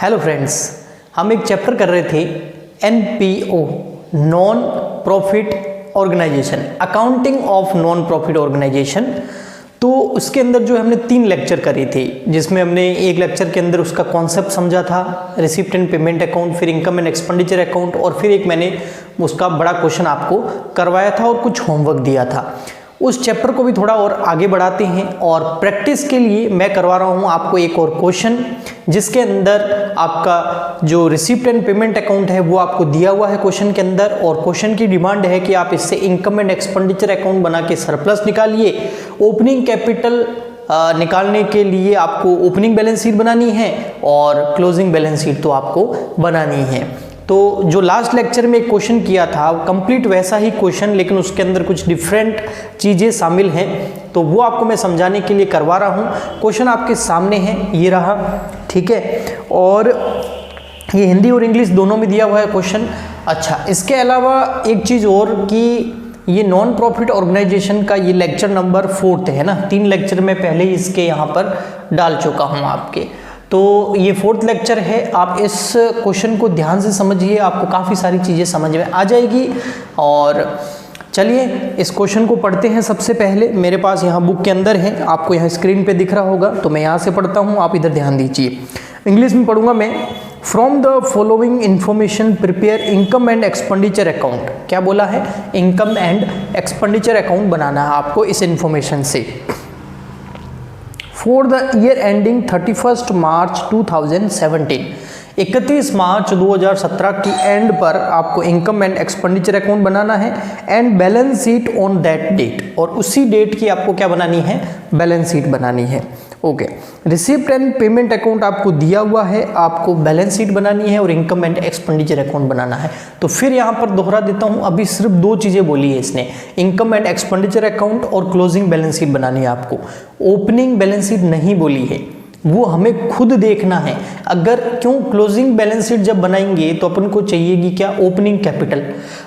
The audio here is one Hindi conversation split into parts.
हेलो फ्रेंड्स, हम एक चैप्टर कर रहे थे NPO non profit organisation, accounting of non profit organisation. तो उसके अंदर जो हमने 3 लेक्चर करे थे, जिसमें हमने एक लेक्चर के अंदर उसका कॉन्सेप्ट समझा था, रिसिप्ट एंड पेमेंट अकाउंट, फिर इनकम एंड एक्सपेंडिचर अकाउंट, और फिर एक मैंने उसका बड़ा क्वेश्चन आपको करवाया था और कुछ होमवर्क दिया था। उस चैप्टर को भी थोड़ा और आगे बढ़ाते हैं और प्रैक्टिस के लिए मैं करवा रहा हूं आपको एक और क्वेश्चन, जिसके अंदर आपका जो रिसिप्ट एंड पेमेंट अकाउंट है वो आपको दिया हुआ है क्वेश्चन के अंदर, और क्वेश्चन की डिमांड है कि आप इससे इनकम एंड एक्सपेंडिचर अकाउंट बना के सरप्लस निकालिए। ओपनिंग कैपिटल निकालने के लिए आपको ओपनिंग बैलेंस शीट बनानी है और क्लोजिंग बैलेंस शीट तो आपको बनानी है। तो जो लास्ट लेक्चर में एक क्वेश्चन किया था कंप्लीट वैसा ही क्वेश्चन, लेकिन उसके अंदर कुछ डिफरेंट चीज़ें शामिल हैं, तो वो आपको मैं समझाने के लिए करवा रहा हूँ। क्वेश्चन आपके सामने है, ये रहा, ठीक है, और ये हिंदी और इंग्लिश दोनों में दिया हुआ है क्वेश्चन। अच्छा, इसके अलावा एक चीज़ और कि ये नॉन प्रॉफिट ऑर्गेनाइजेशन का ये लेक्चर नंबर 4 है ना, 3 लेक्चर में पहले ही इसके यहाँ पर डाल चुका हूँ आपके, तो ये 4th लेक्चर है। आप इस क्वेश्चन को ध्यान से समझिए, आपको काफ़ी सारी चीज़ें समझ में आ जाएगी। और चलिए इस क्वेश्चन को पढ़ते हैं। सबसे पहले मेरे पास यहाँ बुक के अंदर है, आपको यहाँ स्क्रीन पे दिख रहा होगा, तो मैं यहाँ से पढ़ता हूँ, आप इधर ध्यान दीजिए। इंग्लिश में पढ़ूंगा मैं। From the following information prepare income and expenditure account. क्या बोला है? इनकम एंड एक्सपेंडिचर अकाउंट बनाना है आपको इस इंफॉर्मेशन से। For the year ending 31 March 2017, 31 March 2017 की एंड पर आपको इनकम एंड एक्सपेंडिचर अकाउंट बनाना है and balance sheet on that date, और उसी डेट की आपको क्या बनानी है? बैलेंस शीट बनानी है। Okay, receipt and payment account आपको दिया हुआ है, आपको बैलेंस शीट बनानी है और इनकम एंड एक्सपेंडिचर अकाउंट बनाना है। तो फिर यहाँ पर दोहरा देता हूँ, अभी सिर्फ 2 चीज़ें बोली है इसने, इनकम एंड एक्सपेंडिचर अकाउंट और क्लोजिंग बैलेंस शीट बनानी है आपको। ओपनिंग बैलेंस शीट नहीं बोली है, वो हमें खुद देखना है। अगर क्यों क्लोजिंग बैलेंस शीट जब बनाएंगे तो अपन को चाहिएगी क्या? Opening capital.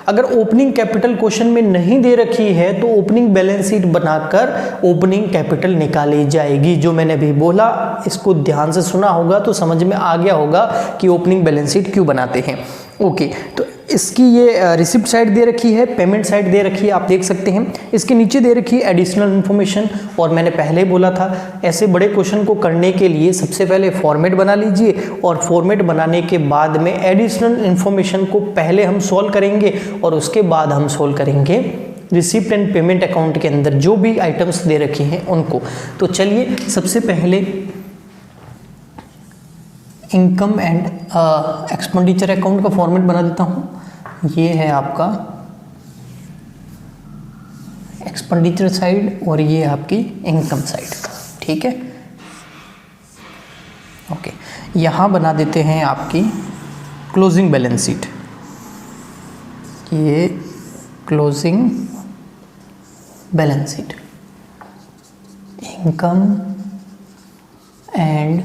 अगर ओपनिंग कैपिटल क्वेश्चन में नहीं दे रखी है तो ओपनिंग बैलेंस शीट बनाकर ओपनिंग कैपिटल निकाली जाएगी। जो मैंने अभी बोला, इसको ध्यान से सुना होगा तो समझ में आ गया होगा कि ओपनिंग बैलेंस शीट क्यों बनाते हैं। ओके, तो इसकी ये रिसिप्ट साइड दे रखी है, पेमेंट साइड दे रखी है, आप देख सकते हैं। इसके नीचे दे रखी है एडिशनल इन्फॉर्मेशन, और मैंने पहले बोला था ऐसे बड़े क्वेश्चन को करने के लिए सबसे पहले फॉर्मेट बना लीजिए, और फॉर्मेट बनाने के बाद में एडिशनल इन्फॉर्मेशन को पहले हम सॉल्व करेंगे और उसके बाद हम सॉल्व करेंगे रिसिप्ट एंड पेमेंट अकाउंट के अंदर जो भी आइटम्स दे रखे हैं उनको। तो चलिए सबसे पहले इनकम एंड एक्सपेंडिचर अकाउंट का फॉर्मेट बना देता हूँ। ये है आपका एक्सपेंडिचर साइड और ये आपकी इनकम साइड, ठीक है। ओके, यहाँ बना देते हैं आपकी क्लोजिंग बैलेंस शीट। ये closing balance sheet, income and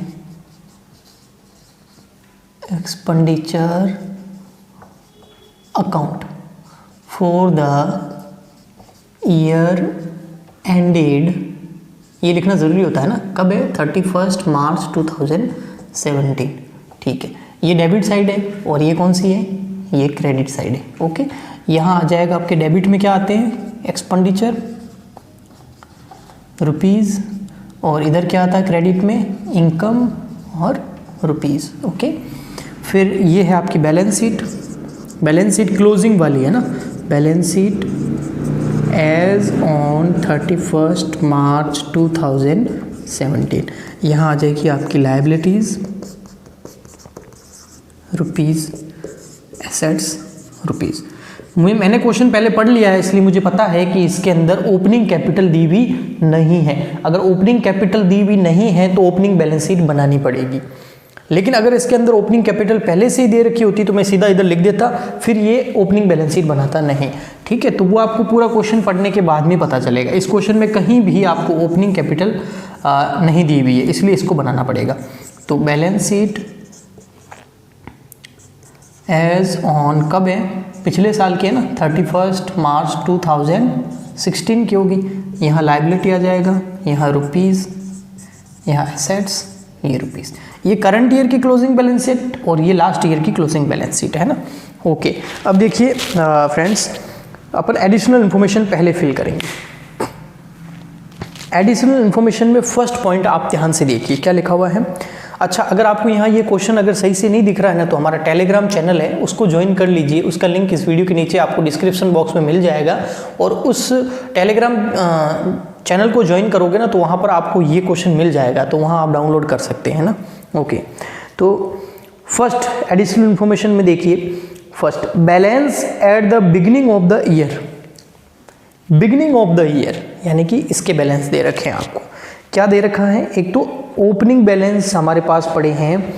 expenditure account for the year ended, ये लिखना ज़रूरी होता है ना, कब है? 31 मार्च 2017, ठीक है। ये डेबिट साइड है और ये कौन सी है? ये क्रेडिट साइड है। ओके, यहाँ आ जाएगा आपके डेबिट में क्या आते हैं? एक्सपेंडिचर रुपीज़, और इधर क्या आता है क्रेडिट में? इनकम और रुपीज़। ओके, फिर ये है आपकी balance sheet. Balance sheet closing वाली है ना, balance sheet as on 31 March 2017। यहाँ आ जाएगी आपकी लायबिलिटीज़ रुपीज़, एसेट्स रुपीज़। मैंने क्वेश्चन पहले पढ़ लिया है, इसलिए मुझे पता है कि इसके अंदर ओपनिंग कैपिटल दी हुई नहीं है। अगर ओपनिंग कैपिटल दी हुई नहीं है तो ओपनिंग बैलेंस शीट बनानी पड़ेगी। लेकिन अगर इसके अंदर ओपनिंग कैपिटल पहले से ही दे रखी होती तो मैं सीधा इधर लिख देता, फिर ये ओपनिंग बैलेंस शीट बनाता नहीं, ठीक है। तो वो आपको पूरा क्वेश्चन पढ़ने के बाद में पता चलेगा। इस क्वेश्चन में कहीं भी आपको ओपनिंग कैपिटल नहीं दी हुई है, इसलिए इसको बनाना पड़ेगा। तो बैलेंस शीट एज ऑन कब है? पिछले साल की है ना, 31 मार्च 2016 की होगी। यहाँ लायबिलिटी आ जाएगा, यहाँ रुपीज़, यहाँ एसेट्स, ये रुपीस। ये करंट ईयर की क्लोजिंग बैलेंस शीट और ये लास्ट ईयर की क्लोजिंग बैलेंस शीट है ना। ओके, अब देखिए फ्रेंड्स, अपन एडिशनल इन्फॉर्मेशन पहले फिल करेंगे। एडिशनल इन्फॉर्मेशन में फर्स्ट पॉइंट आप ध्यान से देखिए क्या लिखा हुआ है। अच्छा, अगर आपको यहाँ ये क्वेश्चन अगर सही से नहीं दिख रहा है ना, तो हमारा टेलीग्राम चैनल है, उसको ज्वाइन कर लीजिए। उसका लिंक इस वीडियो के नीचे आपको डिस्क्रिप्शन बॉक्स में मिल जाएगा, और उस टेलीग्राम चैनल को ज्वाइन करोगे ना, तो वहाँ पर आपको ये क्वेश्चन मिल जाएगा, तो वहाँ आप डाउनलोड कर सकते हैं ना। ओके, तो फर्स्ट एडिशनल इन्फॉर्मेशन में देखिए, first balance at the beginning of the year. Beginning of the year यानी कि इसके बैलेंस दे रखे हैं आपको। क्या दे रखा है? एक तो ओपनिंग बैलेंस हमारे पास पड़े हैं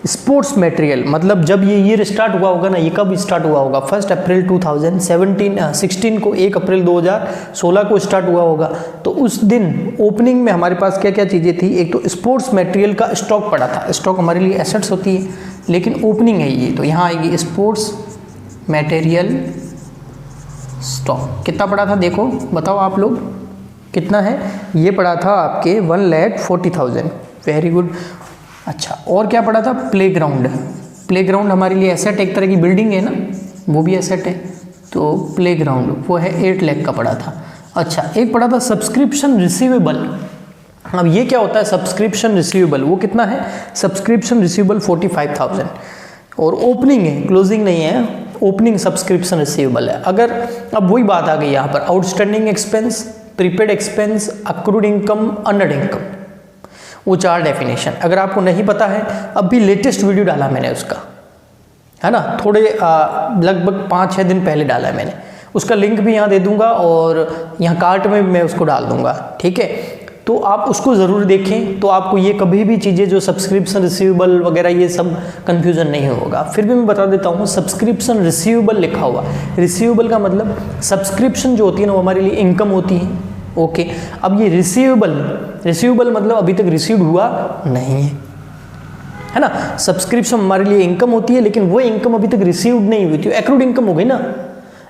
स्पोर्ट्स मटेरियल, मतलब जब ये ईयर स्टार्ट हुआ होगा ना, ये कब स्टार्ट हुआ होगा? 1 अप्रैल 2016 को, 1 अप्रैल 2016 को स्टार्ट हुआ होगा। तो उस दिन ओपनिंग में हमारे पास क्या क्या चीज़ें थी? एक तो स्पोर्ट्स मटेरियल का स्टॉक पड़ा था। स्टॉक हमारे लिए एसेट्स होती है, लेकिन ओपनिंग है ये, तो यहाँ आएगी स्पोर्ट्स मटेरियल स्टॉक। कितना पड़ा था देखो, बताओ आप लोग कितना है? ये पड़ा था आपके 1,40,000। Very good. अच्छा, और क्या पड़ा था? प्लेग्राउंड। प्लेग्राउंड हमारे लिए एसेट, एक तरह की बिल्डिंग है ना, वो भी एसेट है, तो प्लेग्राउंड वो है 8 लाख का पड़ा था। अच्छा, एक पड़ा था सब्सक्रिप्शन रिसीवेबल। अब ये क्या होता है सब्सक्रिप्शन रिसीवेबल? वो कितना है? सब्सक्रिप्शन रिसीवेबल 45,000, और ओपनिंग है, क्लोजिंग नहीं है, ओपनिंग सब्सक्रिप्शन रिसीवेबल है। अगर अब वही बात आ गई यहाँ पर, outstanding expense, prepaid expense, accrued income, earned income, वो 4 डेफिनेशन। अगर आपको नहीं पता है, अब भी लेटेस्ट वीडियो डाला मैंने उसका, है ना, थोड़े लगभग 5-6 दिन पहले डाला है मैंने, उसका लिंक भी यहाँ दे दूंगा और यहाँ कार्ट में मैं उसको डाल दूंगा, ठीक है। तो आप उसको ज़रूर देखें, तो आपको ये कभी भी चीज़ें जो सब्सक्रिप्शन रिसीवेबल वगैरह ये सब कन्फ्यूज़न नहीं होगा। फिर भी मैं बता देता हूँ, सब्सक्रिप्शन रिसीवेबल लिखा हुआ, रिसीवेबल का मतलब सब्सक्रिप्शन जो होती है ना, वो हमारे लिए इनकम होती है। ओके, अब ये रिसीवेबल मतलब अभी तक रिसीव हुआ नहीं है ना। सब्सक्रिप्शन हमारे लिए इनकम होती है, लेकिन वो इनकम अभी तक रिसीव नहीं हुई थी, एक्रूड इनकम हो गई ना।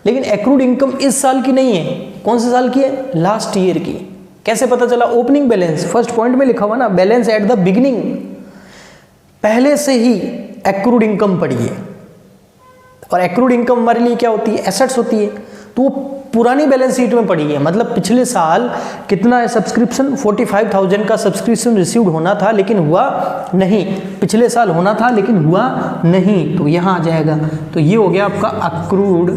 लेकिन एक्रूड इनकम इस साल की नहीं है, कौन से साल की है? लास्ट ईयर की। कैसे पता चला? ओपनिंग बैलेंस फर्स्ट पॉइंट में लिखा हुआ ना, बैलेंस एट द बिगिनिंग, पहले से ही एक्रूड इनकम पड़ी है। और एक्रूड इनकम हमारे लिए क्या होती है? एसेट्स होती है, तो वो पुरानी बैलेंस शीट में पड़ी है। मतलब पिछले साल कितना है सब्सक्रिप्शन? 45,000 का सब्सक्रिप्शन रिसीव्ड होना था, लेकिन हुआ नहीं। पिछले साल होना था लेकिन हुआ नहीं, तो यहाँ आ जाएगा। तो ये हो गया आपका अक्रूड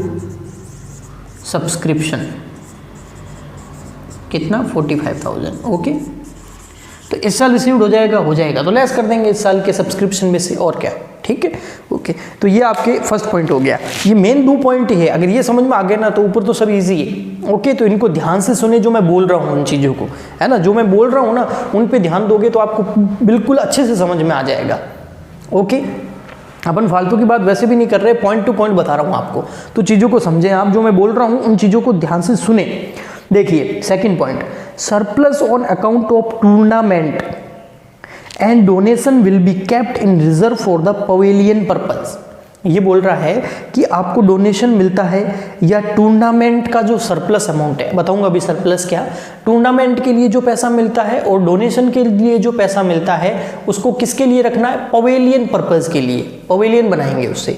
सब्सक्रिप्शन, कितना? 45,000। ओके, तो इस साल रिसीव्ड हो जाएगा, तो लेस कर देंगे इस साल के सब्सक्रिप्शन में से, और क्या, ठीक है। ओके, तो ये आपके फर्स्ट पॉइंट हो गया। ये मेन 2 पॉइंट है, अगर ये समझ में आ गए ना, तो ऊपर तो सब इजी है। ओके, तो इनको ध्यान से सुने, जो मैं बोल रहा हूँ उन चीज़ों को, है ना, जो मैं बोल रहा हूँ ना, उन पे ध्यान दोगे तो आपको बिल्कुल अच्छे से समझ में आ जाएगा। ओके, अपन फालतू की बात वैसे भी नहीं कर रहे, पॉइंट टू पॉइंट बता रहा हूँ आपको, तो चीज़ों को समझें आप, जो मैं बोल रहा हूँ उन चीज़ों को ध्यान से सुने। देखिए second point, surplus on account of tournament and donation will be kept in reserve for the pavilion purpose. ये बोल रहा है कि आपको डोनेशन मिलता है या टूर्नामेंट का जो सरप्लस अमाउंट है, बताऊंगा अभी सरप्लस क्या, टूर्नामेंट के लिए जो पैसा मिलता है और डोनेशन के लिए जो पैसा मिलता है, उसको किसके लिए रखना है? पवेलियन पर्पस के लिए, पवेलियन बनाएंगे उससे।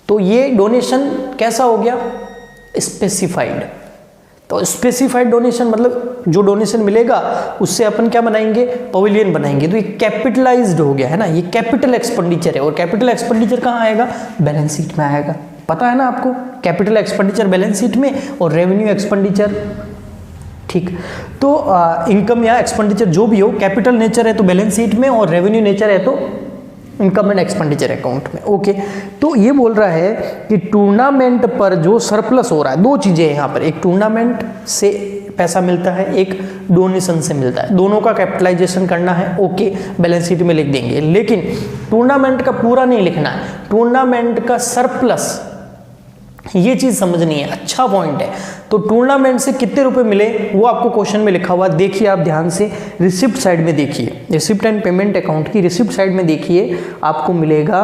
तो ये डोनेशन कैसा हो गया? स्पेसिफाइड। तो स्पेसिफाइड डोनेशन मतलब जो डोनेशन मिलेगा उससे अपन क्या बनाएंगे? पवेलियन बनाएंगे। तो ये कैपिटलाइज्ड हो गया है ना, ये कैपिटल एक्सपेंडिचर है। और कैपिटल एक्सपेंडिचर कहाँ आएगा? बैलेंस शीट में आएगा। पता है ना आपको, कैपिटल एक्सपेंडिचर बैलेंस शीट में और रेवेन्यू एक्सपेंडिचर, ठीक। तो इनकम या एक्सपेंडिचर जो भी हो, कैपिटल नेचर है तो बैलेंस शीट में, और रेवेन्यू नेचर है तो इनकम एंड एक्सपेंडिचर अकाउंट में। ओके, तो ये बोल रहा है कि टूर्नामेंट पर जो सरप्लस हो रहा है, 2 चीज़ें हैं यहाँ पर, एक टूर्नामेंट से पैसा मिलता है, एक डोनेशन से मिलता है, दोनों का कैपिटलाइजेशन करना है। ओके, बैलेंस शीट में लिख देंगे, लेकिन टूर्नामेंट का पूरा नहीं लिखना है, टूर्नामेंट का सरप्लस, ये चीज़ समझनी है। अच्छा पॉइंट है। तो टूर्नामेंट से कितने रुपए मिले वो आपको क्वेश्चन में लिखा हुआ, देखिए आप ध्यान से, रिसिप्ट साइड में देखिए, रिसिप्ट एंड पेमेंट अकाउंट की रिसिप्ट साइड में देखिए, आपको मिलेगा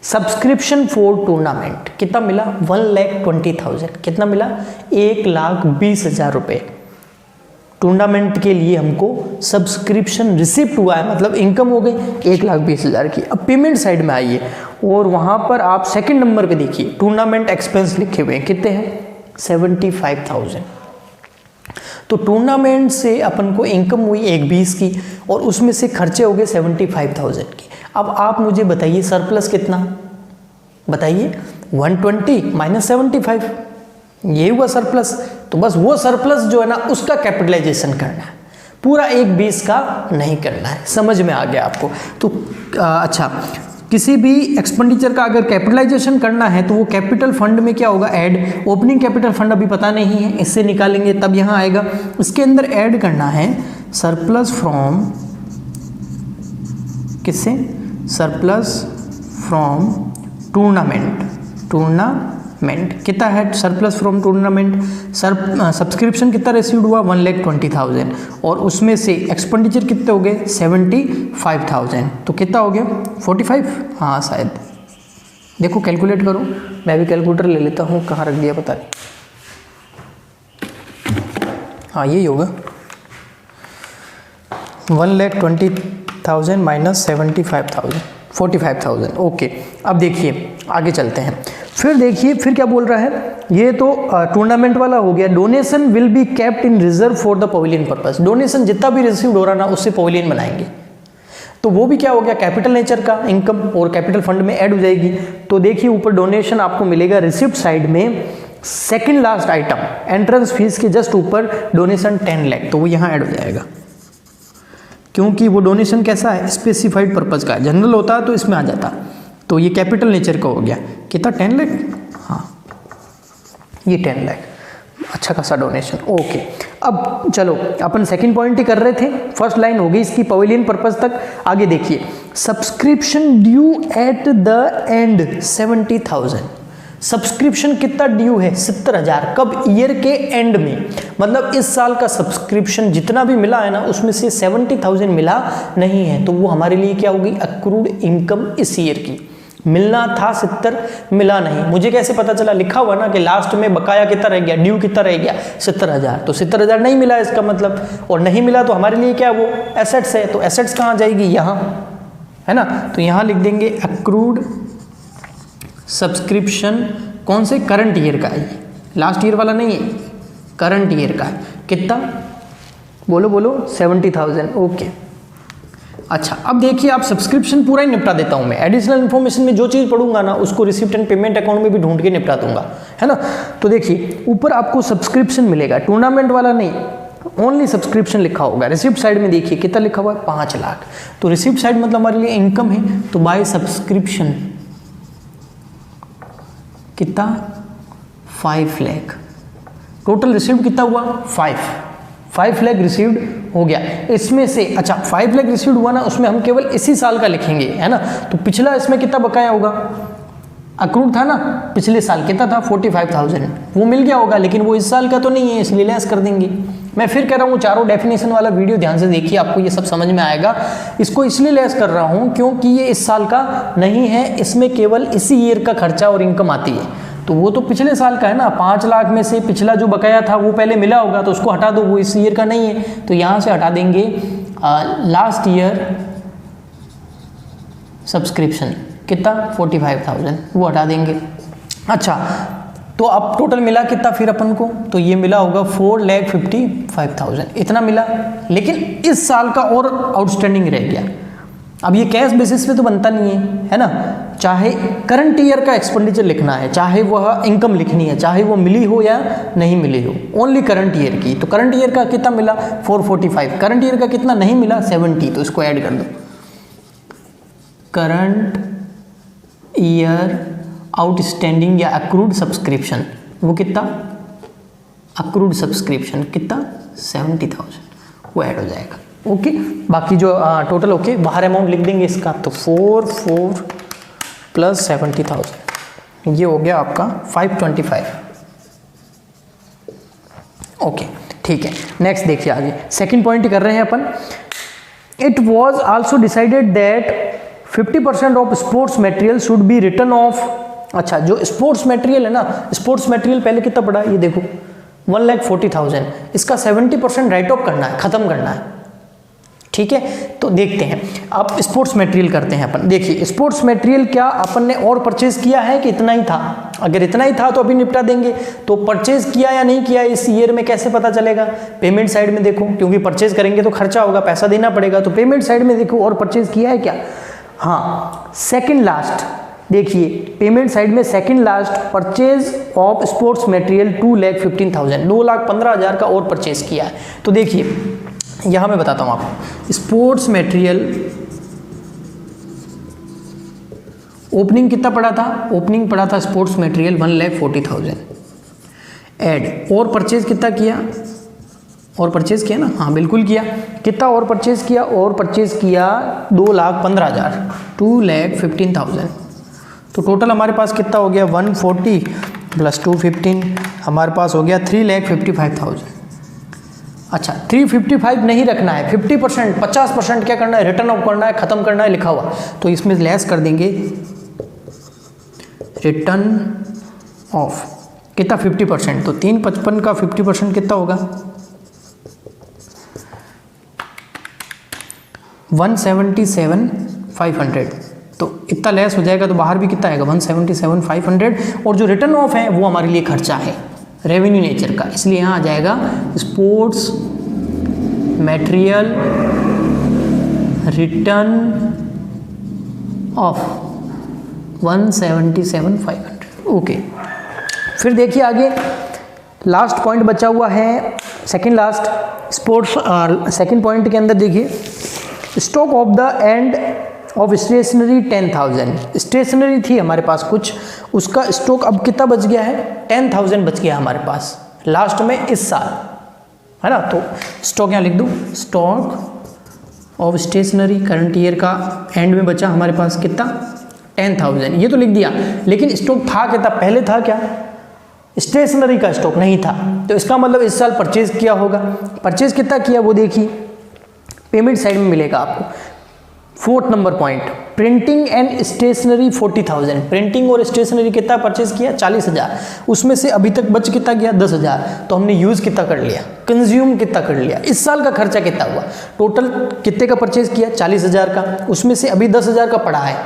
सब्सक्रिप्शन फॉर टूर्नामेंट। कितना मिला? 1,20,000। कितना मिला? 1,20,000 रुपये। टूर्नामेंट के लिए हमको सब्सक्रिप्शन रिसिप्ट हुआ है, मतलब इनकम हो गई 1,20,000 की। अब पेमेंट साइड में आइए और वहाँ पर आप सेकंड नंबर पे देखिए टूर्नामेंट एक्सपेंस लिखे हुए हैं, कितने हैं 75,000। तो टूर्नामेंट से अपन को इनकम हुई 1,20 की और उसमें से खर्चे हो गए 75,000 की। अब आप मुझे बताइए सरप्लस कितना, बताइए 120 माइनस 75, ये हुआ सरप्लस। तो बस वो सरप्लस जो है ना उसका कैपिटलाइजेशन करना है, पूरा 1,20 का नहीं करना है। समझ में आ गया आपको? तो अच्छा, किसी भी एक्सपेंडिचर का अगर कैपिटलाइजेशन करना है तो वो कैपिटल फंड में क्या होगा, ऐड। ओपनिंग कैपिटल फंड अभी पता नहीं है, इससे निकालेंगे तब यहाँ आएगा। इसके अंदर ऐड करना है सरप्लस फ्रॉम, किससे, सरप्लस फ्रॉम टूर्नामेंट। टूर्नामेंट कितना है, सरप्लस फ्रॉम टूर्नामेंट। सब्सक्रिप्शन कितना रिसीव्ड हुआ 1,20,000 और उसमें से एक्सपेंडिचर कितने हो गए 75,000। तो कितना हो गया 45, हाँ शायद, देखो कैलकुलेट करो, मैं भी कैलकुलेटर ले लेता हूँ, कहाँ रख दिया पता नहीं। हाँ यही होगा 1,20,000 माइनस 75,000, 45,000। ओके, अब देखिए आगे चलते हैं। फिर देखिए फिर क्या बोल रहा है, ये तो टूर्नामेंट वाला हो गया। Donation will be kept in reserve for the pavilion purpose. Donation जितना भी रिसीव हो रहा ना उससे पवेलियन बनाएंगे, तो वो भी क्या हो गया कैपिटल नेचर का इनकम और कैपिटल फंड में ऐड हो जाएगी। तो देखिए ऊपर डोनेशन आपको मिलेगा रिसिप्ट साइड में, second last item entrance fees के जस्ट ऊपर डोनेशन 10 लाख, तो वो यहाँ ऐड हो जाएगा क्योंकि वो डोनेशन कैसा है स्पेसिफाइड पर्पस का है। जनरल होता है तो इसमें आ जाता, तो ये कैपिटल नेचर का हो गया। कितना 10 लाख, हाँ ये 10 लाख, अच्छा खासा डोनेशन। ओके, अब चलो अपन सेकंड पॉइंट ही कर रहे थे, फर्स्ट लाइन हो गई इसकी पवेलियन पर्पस तक। आगे देखिए subscription due at the end 70,000। Subscription कितना ड्यू है 70,000, कब, ईयर के एंड में, मतलब इस साल का सब्सक्रिप्शन जितना भी मिला है ना उसमें से 70,000 मिला नहीं है, तो वो हमारे लिए क्या होगी अक्रूड इनकम इस ईयर की। मिलना था 70, मिला नहीं। मुझे कैसे पता चला, लिखा हुआ ना कि लास्ट में बकाया कितना रह गया, ड्यू कितना रह गया 70,000, तो 70,000 नहीं मिला इसका मतलब, और नहीं मिला तो हमारे लिए क्या वो एसेट्स है, तो एसेट्स कहाँ जाएगी यहाँ, है ना। तो यहाँ लिख देंगे अक्रूड सब्सक्रिप्शन, कौन से, करंट ईयर का है, लास्ट ईयर वाला नहीं है, करंट ईयर का है। कितना, बोलो बोलो 70,000। ओके, अच्छा अब देखिए आप सब्सक्रिप्शन पूरा ही निपटा देता हूं मैं, एडिशनल इन्फॉर्मेशन में जो चीज़ पढ़ूंगा ना उसको रिसिप्ट एंड पेमेंट अकाउंट में भी ढूंढ के निपटा दूंगा, है ना। तो देखिए ऊपर आपको सब्सक्रिप्शन मिलेगा, टूर्नामेंट वाला नहीं, ओनली सब्सक्रिप्शन लिखा होगा। रिसिप्ट साइड में देखिए कितना लिखा हुआ है 5 लाख, तो रिसिप्ट साइड मतलब हमारे लिए इनकम है, तो बाय सब्सक्रिप्शन कितना 5 लाख। टोटल रिसीव्ड कितना हुआ 5 लाख रिसीव्ड हो गया। इसमें से अच्छा 5 लाख रिसीव्ड हुआ ना, उसमें हम केवल इसी साल का लिखेंगे, है ना। तो पिछला इसमें कितना बकाया होगा, अक्रूड था ना पिछले साल, कितना था 45,000, वो मिल गया होगा, लेकिन वो इस साल का तो नहीं है इसलिए लेस कर देंगे। मैं फिर कह रहा हूँ चारों डेफिनेशन वाला वीडियो ध्यान से देखिए, आपको ये सब समझ में आएगा। इसको इसलिए लेस कर रहा हूँ क्योंकि ये इस साल का नहीं है, इसमें केवल इसी ईयर का खर्चा और इनकम आती है, तो वो तो पिछले साल का है ना। 5 लाख में से पिछला जो बकाया था वो पहले मिला होगा, तो उसको हटा दो, वो इस ईयर का नहीं है, तो यहाँ से हटा देंगे लास्ट ईयर सब्सक्रिप्शन कितना 45,000, वो हटा देंगे। अच्छा तो अब टोटल मिला कितना फिर अपन को, तो ये मिला होगा 4,55,000, इतना मिला, लेकिन इस साल का और आउटस्टैंडिंग रह गया। अब ये कैश बेसिस पे तो बनता नहीं है ना, चाहे करंट ईयर का एक्सपेंडिचर लिखना है, चाहे वह इनकम लिखनी है, चाहे वो मिली हो या नहीं मिली हो, ओनली करंट ईयर की। तो करंट ईयर का कितना मिला 445, करंट ईयर का कितना नहीं मिला 70, तो इसको ऐड कर दो। करंट ईयर आउटस्टैंडिंग या अक्रूड सब्सक्रिप्शन, वो कितना, अक्रूड सब्सक्रिप्शन कितना 70,000, वो ऐड हो जाएगा। ओके, बाकी जो टोटल ओके बाहर अमाउंट लिख देंगे इसका, तो 4 प्लस 70,000, ये हो गया आपका 525। ओके ठीक है, नेक्स्ट देखिए आगे सेकंड पॉइंट कर रहे हैं अपन। It was also decided that 50% of sports material should be return off. अच्छा जो स्पोर्ट्स मटेरियल है ना, स्पोर्ट्स मटेरियल पहले कितना पड़ा ये देखो, 1,40,000, इसका 70% राइट ऑफ करना है, ख़त्म करना है। ठीक है, तो देखते हैं अब स्पोर्ट्स मटेरियल करते हैं अपन। देखिए स्पोर्ट्स मटेरियल क्या अपन ने और परचेज किया है कि इतना ही था? अगर इतना ही था तो अभी निपटा देंगे, तो परचेज किया या नहीं किया इस ईयर में कैसे पता चलेगा? पेमेंट साइड में देखो, क्योंकि परचेज करेंगे तो खर्चा होगा, पैसा देना पड़ेगा, तो पेमेंट साइड में देखो और परचेज किया है क्या? हाँ, सेकेंड लास्ट देखिए पेमेंट साइड में second last purchase of sports material 2,15,000, 2,15,000 का और परचेज किया है। तो देखिए यहाँ मैं बताता हूँ आपको, स्पोर्ट्स मटेरियल ओपनिंग कितना पड़ा था? ओपनिंग पड़ा था स्पोर्ट्स मटेरियल 1,40,000, ऐड और परचेज कितना किया? और परचेज किया ना, हाँ बिल्कुल किया। कितना और परचेज किया? और परचेज किया 2,15,000, 2,15,000। तो टोटल हमारे पास कितना हो गया? 140 प्लस 215 हमारे पास हो गया 3,55,000। अच्छा 355 नहीं रखना है, 50% 50% क्या करना है? रिटर्न ऑफ करना है, ख़त्म करना है, लिखा हुआ। तो इसमें लेस कर देंगे रिटर्न ऑफ कितना? 50%। तो 355 का 50% कितना होगा? 177,500। तो इतना लेस हो जाएगा तो बाहर भी कितना आएगा? 177,500। और जो रिटर्न ऑफ है वो हमारे लिए खर्चा है रेवेन्यू नेचर का, इसलिए यहाँ आ जाएगा sports material return of 177,500। Okay, फिर देखिए आगे लास्ट पॉइंट बचा हुआ है, second last sports second point के अंदर देखिए stock of the end of stationery 10,000। Stationery थी हमारे पास कुछ, उसका स्टॉक अब कितना बच गया है? 10,000 बच गया हमारे पास लास्ट में इस साल, है ना। तो स्टॉक यहाँ लिख दूँ, stock of stationery current year का एंड में बचा हमारे पास कितना? 10,000। ये तो लिख दिया, लेकिन स्टॉक था कितना? पहले था क्या? स्टेशनरी का स्टॉक नहीं था, तो इसका मतलब इस साल परचेज किया होगा। परचेज कितना किया वो देखिए, पेमेंट साइड में मिलेगा आपको। Fourth number point, printing and stationery 40,000। Printing और स्टेशनरी कितना परचेज किया? 40,000। उसमें से अभी तक बच कितना गया? 10,000। तो हमने यूज़ कितना कर लिया? कंज्यूम कितना कर लिया? इस साल का खर्चा कितना हुआ? टोटल कितने का परचेज किया? 40,000 का, उसमें से अभी 10,000 का पड़ा है,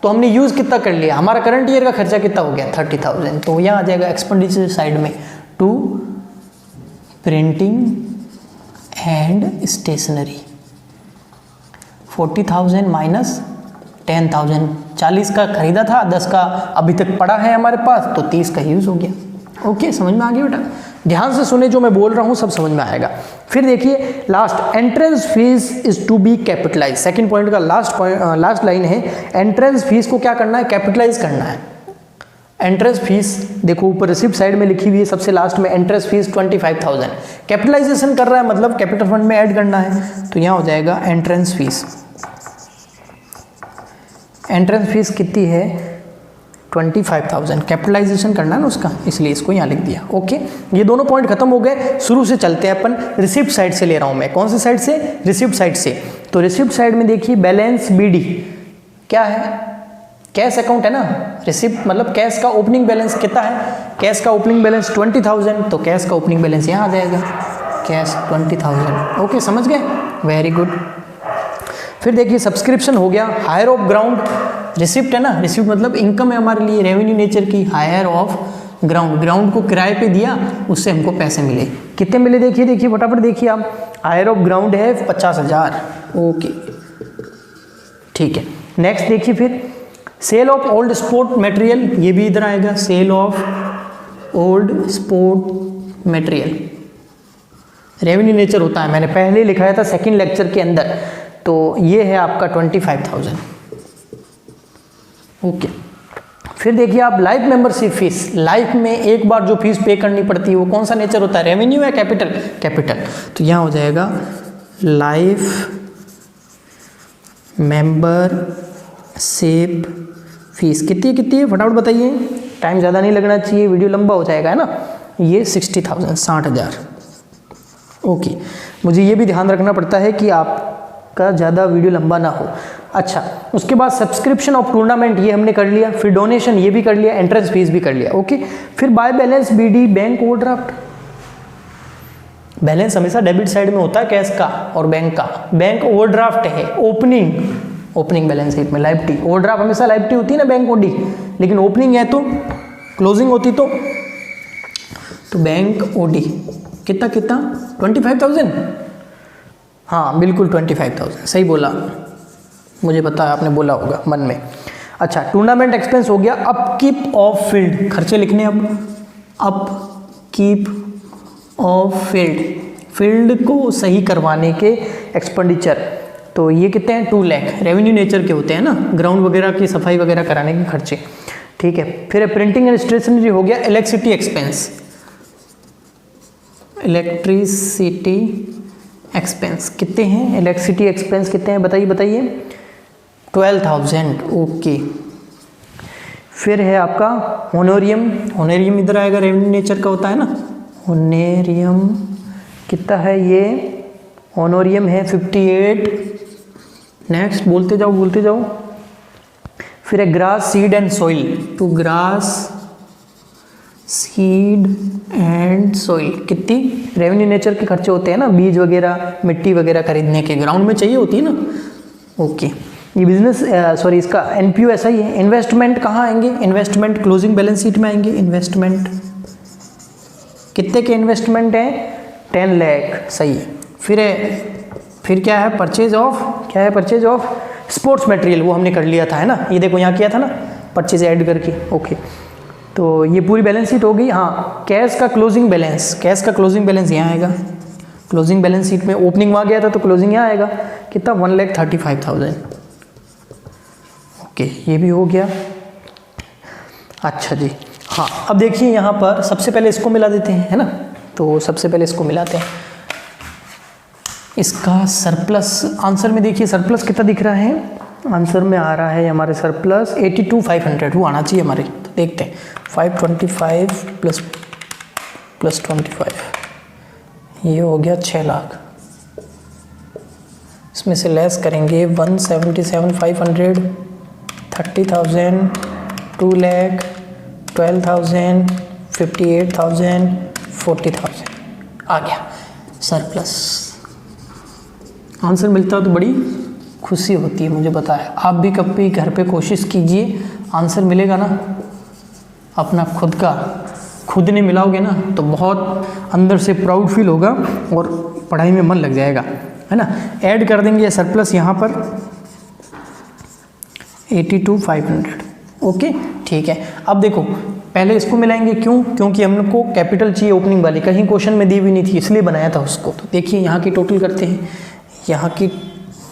तो हमने यूज़ कितना कर लिया? हमारा करंट ईयर का खर्चा कितना हो गया? 30,000। तो यहाँ आ जाएगा एक्सपेंडिचर साइड में to printing and stationery 40,000 minus 10,000। 40 का खरीदा था, 10 का अभी तक पड़ा है हमारे पास, तो 30 का यूज़ हो गया। ओके, समझ में आ गया बेटा? ध्यान से सुने, जो मैं बोल रहा हूँ सब समझ में आएगा। फिर देखिए last, entrance fees is to be capitalize. Second point का लास्ट लाइन है, एंट्रेंस फीस को क्या करना है? कैपिटलाइज करना है। एंट्रेंस फीस देखो ऊपर रिसिप्ट साइड में लिखी हुई है, सबसे लास्ट में एंट्रेंस फीस 25,000। कैपिटलाइजेशन कर रहा है मतलब कैपिटल फंड में ऐड करना है, तो यहाँ हो जाएगा एंट्रेंस फीस। एंट्रेंस फीस कितनी है? 25,000। कैपिटलाइजेशन करना है ना उसका, इसलिए इसको यहाँ लिख दिया। ओके, ये दोनों पॉइंट खत्म हो गए। शुरू से चलते हैं अपन, रिसिप्ट साइड से ले रहा हूँ मैं। कौन सी साइड से? रिसिप्ट साइड से। तो रिसिप्ट साइड में देखिए बैलेंस बीडी क्या है? कैश अकाउंट है ना। रिसिप्ट मतलब कैश का ओपनिंग बैलेंस कितना है? कैश का ओपनिंग बैलेंस 20,000, तो कैश का ओपनिंग बैलेंस यहाँ आ जाएगा, कैश 20,000। ओके, समझ गए? Very good. फिर देखिए सब्सक्रिप्शन हो गया, हायर ऑफ ग्राउंड रिसिप्ट है ना। रिसिप्ट मतलब इनकम है हमारे लिए रेवेन्यू नेचर की। हायर ऑफ ग्राउंड, ग्राउंड को किराए पे दिया, उससे हमको पैसे मिले। कितने मिले देखिए फटाफट देखिए आप। हायर ऑफ ग्राउंड है 50,000। ओके ठीक है। नेक्स्ट देखिए फिर sale of old sport material, ये भी इधर आएगा। Sale of old sport material revenue nature होता है, मैंने पहले लिखाया था सेकंड लेक्चर के अंदर। तो ये है आपका 25,000। ओके, फिर देखिए आप लाइफ मेंबरशिप फीस। लाइफ में एक बार जो फीस पे करनी पड़ती है वो कौन सा नेचर होता है? रेवेन्यू या कैपिटल? कैपिटल। तो यहाँ हो जाएगा लाइफ मेंबरशिप फीस। कितनी है फटाफट बताइए, टाइम ज़्यादा नहीं लगना चाहिए, वीडियो लंबा हो जाएगा, है ना। ये 60,000, 60,000। ओके, मुझे ये भी ध्यान रखना पड़ता है कि आपका ज़्यादा वीडियो लंबा ना हो। अच्छा, उसके बाद सब्सक्रिप्शन ऑफ टूर्नामेंट ये हमने कर लिया, फिर डोनेशन ये भी कर लिया, एंट्रेंस फीस भी कर लिया। ओके, फिर by balance BD bank overdraft. Balance हमेशा डेबिट साइड में होता है कैश का और बैंक का। बैंक ओवरड्राफ्ट है, ओपनिंग बैलेंस शीट में लायबिलिटी, ओवरड्राफ्ट हमेशा लायबिलिटी होती है ना बैंक ओडी, लेकिन ओपनिंग है तो क्लोजिंग होती तो बैंक ओडी कितना 25,000, हाँ बिल्कुल 25,000 सही बोला, मुझे पता है आपने बोला होगा मन में। अच्छा, टूर्नामेंट एक्सपेंस हो गया। अपकीप ऑफ फील्ड, खर्चे लिखने अब, अपकीप ऑफ फील्ड को सही करवाने के एक्सपेंडिचर, तो ये कितने हैं 2 लाख, रेवेन्यू नेचर के होते हैं ना, ग्राउंड वगैरह की सफाई वगैरह कराने के खर्चे, ठीक है। फिर प्रिंटिंग एंड स्टेशनरी हो गया। इलेक्ट्रिसिटी एक्सपेंस, इलेक्ट्रिसिटी एक्सपेंस कितने हैं, इलेक्ट्रिसिटी एक्सपेंस कितने हैं बताइए 12,000, ओके। फिर है आपका होनेरियम इधर आएगा, रेवेन्यू नेचर का होता है ना, होनेरियम कितना है ये, होनोरियम है 58, नेक्स्ट बोलते जाओ। फिर है ग्रास सीड एंड सॉइल, तो ग्रास सीड एंड सॉइल कितनी, रेवेन्यू नेचर के खर्चे होते हैं ना, बीज वगैरह मिट्टी वगैरह खरीदने के, ग्राउंड में चाहिए होती है ना, ओके। ये बिजनेस इसका एनपीओ ऐसा ही है। इन्वेस्टमेंट कहाँ आएंगे, इन्वेस्टमेंट क्लोजिंग बैलेंस शीट में आएंगे। इन्वेस्टमेंट कितने के इन्वेस्टमेंट है 10 लाख, सही। फिर क्या है परचेज ऑफ स्पोर्ट्स मटेरियल, वो हमने कर लिया था है ना, ये देखो यहाँ किया था ना परचेज ऐड करके, ओके। तो ये पूरी बैलेंस शीट हो गई। हाँ, कैश का क्लोजिंग बैलेंस यहाँ आएगा, क्लोजिंग बैलेंस शीट में ओपनिंग वहाँ गया था तो क्लोजिंग यहाँ आएगा, कितना 1,35,000, ओके, ये भी हो गया। अच्छा जी, हाँ अब देखिए यहाँ पर सबसे पहले इसको मिला देते हैं है ना, तो सबसे पहले इसको मिलाते हैं। इसका सरप्लस, आंसर में देखिए सरप्लस कितना दिख रहा है, आंसर में आ रहा है हमारे सरप्लस 82,500, वो आना चाहिए हमारे, तो देखते हैं 525 प्लस 25, ये हो गया 6 लाख। इसमें से लेस करेंगे 177,500, 30,000, 2 लाख, 12,000, 58,000, 40,000 आ गया सरप्लस। आंसर मिलता है तो बड़ी खुशी होती है, मुझे पता है। आप भी कभी घर पे कोशिश कीजिए, आंसर मिलेगा ना अपना खुद ने मिलाओगे ना तो बहुत अंदर से प्राउड फील होगा और पढ़ाई में मन लग जाएगा है ना। ऐड कर देंगे सरप्लस यहाँ पर 82,500, ओके ठीक है। अब देखो पहले इसको मिलाएंगे, क्योंकि हमको कैपिटल चाहिए ओपनिंग वाली, कहीं क्वेश्चन में दी हुई नहीं थी इसलिए बनाया था उसको। तो देखिए यहाँ की टोटल करते हैं, यहाँ की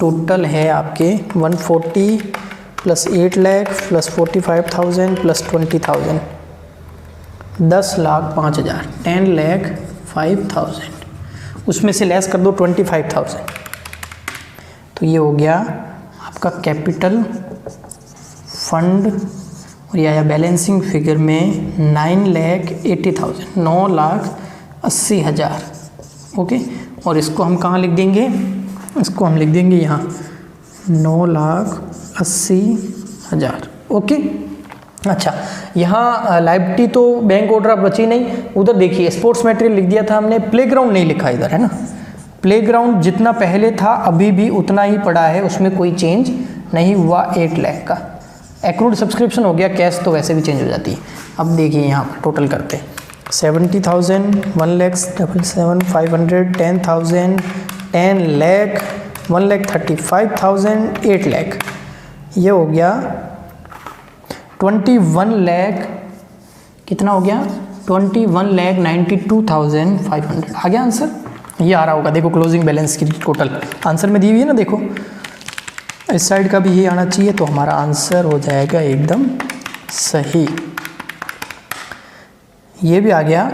टोटल है आपके 140 प्लस 8 लाख प्लस 45,000 प्लस 20,000, 10,05,000, 10,05,000, उसमें से लेस कर दो 25,000, तो ये हो गया आपका कैपिटल फंड। और यह आया बैलेंसिंग फिगर में 9,80,000, 9,80,000, ओके। और इसको हम कहाँ लिख देंगे, इसको हम लिख देंगे यहाँ 9,80,000, ओके। अच्छा, यहाँ लायबिलिटी तो बैंक ओवरड्राफ्ट बची नहीं, उधर देखिए स्पोर्ट्स मटेरियल लिख दिया था हमने, प्लेग्राउंड नहीं लिखा इधर है ना। प्लेग्राउंड जितना पहले था अभी भी उतना ही पड़ा है, उसमें कोई चेंज नहीं हुआ, 8 लाख का। एक्रूड सब्सक्रिप्शन हो गया, कैश तो वैसे भी चेंज हो जाती है। अब देखिए यहाँ पर टोटल करते हैं 70,000, 1,77,500, 10,000, 10 लाख, 1,35,000, 8 लाख, ये हो गया 21 लाख, कितना हो गया 21,92,500 आ गया आंसर। ये आ रहा होगा, देखो क्लोजिंग बैलेंस की टोटल आंसर में दी हुई है ना, देखो इस साइड का भी ये आना चाहिए, तो हमारा आंसर हो जाएगा एकदम सही। ये भी आ गया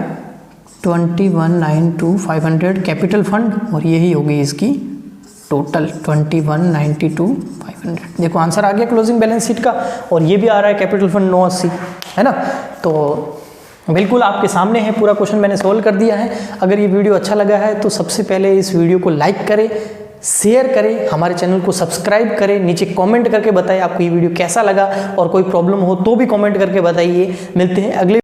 21,92,500 कैपिटल फंड, और यही होगी इसकी टोटल 21,92,500। देखो आंसर आ गया क्लोजिंग बैलेंस शीट का, और ये भी आ रहा है कैपिटल फंड 980 है ना। तो बिल्कुल आपके सामने है, पूरा क्वेश्चन मैंने सोल्व कर दिया है। अगर ये वीडियो अच्छा लगा है तो सबसे पहले इस वीडियो को लाइक करें, शेयर करें, हमारे चैनल को सब्सक्राइब करें, नीचे कमेंट करके बताएं आपको ये वीडियो कैसा लगा, और कोई प्रॉब्लम हो तो भी कमेंट करके बताइए। मिलते हैं अगले